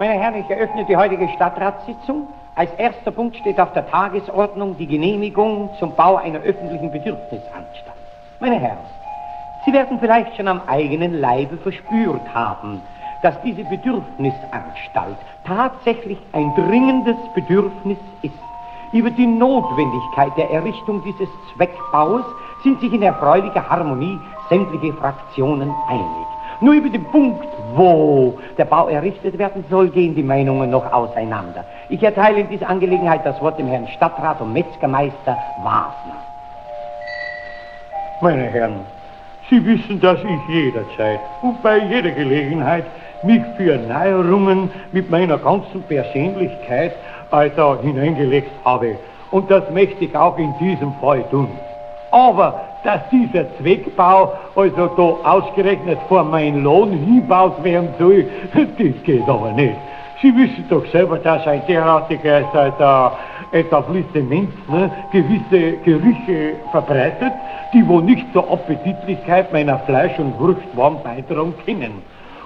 Meine Herren, ich eröffne die heutige Stadtratssitzung. Als erster Punkt steht auf der Tagesordnung die Genehmigung zum Bau einer öffentlichen Bedürfnisanstalt. Meine Herren, Sie werden vielleicht schon am eigenen Leibe verspürt haben, dass diese Bedürfnisanstalt tatsächlich ein dringendes Bedürfnis ist. Über die Notwendigkeit der Errichtung dieses Zweckbaues sind sich in erfreulicher Harmonie sämtliche Fraktionen einig. Nur über den Punkt, wo der Bau errichtet werden soll, gehen die Meinungen noch auseinander. Ich erteile in dieser Angelegenheit das Wort dem Herrn Stadtrat und Metzgermeister Wagner. Meine Herren, Sie wissen, dass ich jederzeit und bei jeder Gelegenheit mich für Neuerungen mit meiner ganzen Persönlichkeit hineingelegt habe. Und das möchte ich auch in diesem Fall tun. Aber dass dieser Zweckbau also da ausgerechnet vor meinen Lohn hingebaut werden soll, das geht aber nicht. Sie wissen doch selber, dass ein derartiges Etablissement gewisse Gerüche verbreitet, die wohl nicht zur Appetitlichkeit meiner Fleisch- und Wurstwaren beitragen können.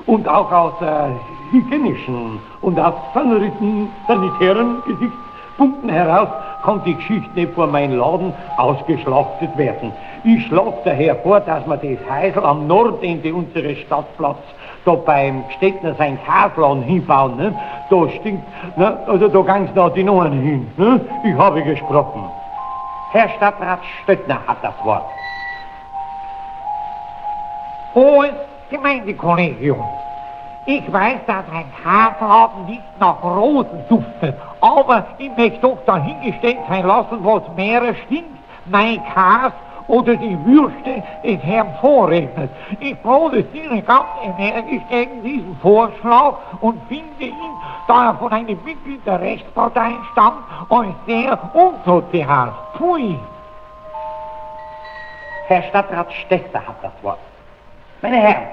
Und auch aus hygienischen und aus sanitären Gesichtspunkten heraus kann die Geschichte nicht vor meinem Laden ausgeschlachtet werden. Ich schlage daher vor, dass man das Häusl am Nordende unseres Stadtplatz da beim Städtner sein Kaufladen hinbauen, ne? Da stinkt, ne? Also da gehen da die Nummern hin, ne? Ich habe gesprochen. Herr Stadtrat Stöttner hat das Wort. Hohes Gemeindekollegium. Ich weiß, dass ein Kaufladen nicht nach Rosen duftet, aber ich möchte doch dahingestellt sein lassen, was mehr stinkt, mein Käse oder die Würste des Herrn Vorredners. Ich protestiere ganz energisch gegen diesen Vorschlag und finde ihn, da er von einem Mitglied der Rechtspartei stammt, als sehr unsozial. Pfui! Herr Stadtrat Stesser hat das Wort. Meine Herren,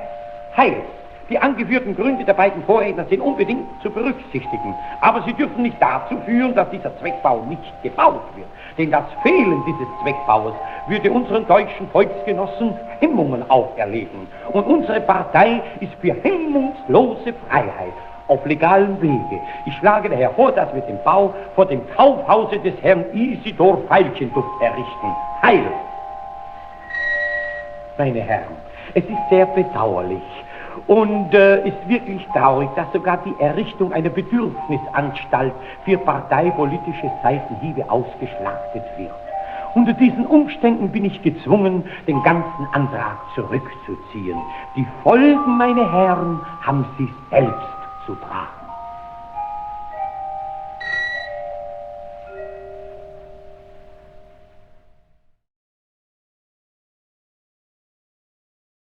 heil! Die angeführten Gründe der beiden Vorredner sind unbedingt zu berücksichtigen. Aber sie dürfen nicht dazu führen, dass dieser Zweckbau nicht gebaut wird. Denn das Fehlen dieses Zweckbaues würde unseren deutschen Volksgenossen Hemmungen auferlegen. Und unsere Partei ist für hemmungslose Freiheit auf legalem Wege. Ich schlage daher vor, dass wir den Bau vor dem Kaufhause des Herrn Isidor Veilchenduft errichten. Heil! Meine Herren, es ist sehr bedauerlich, und ist wirklich traurig, dass sogar die Errichtung einer Bedürfnisanstalt für parteipolitische Seitenhiebe ausgeschlachtet wird. Unter diesen Umständen bin ich gezwungen, den ganzen Antrag zurückzuziehen. Die Folgen, meine Herren, haben Sie selbst zu tragen.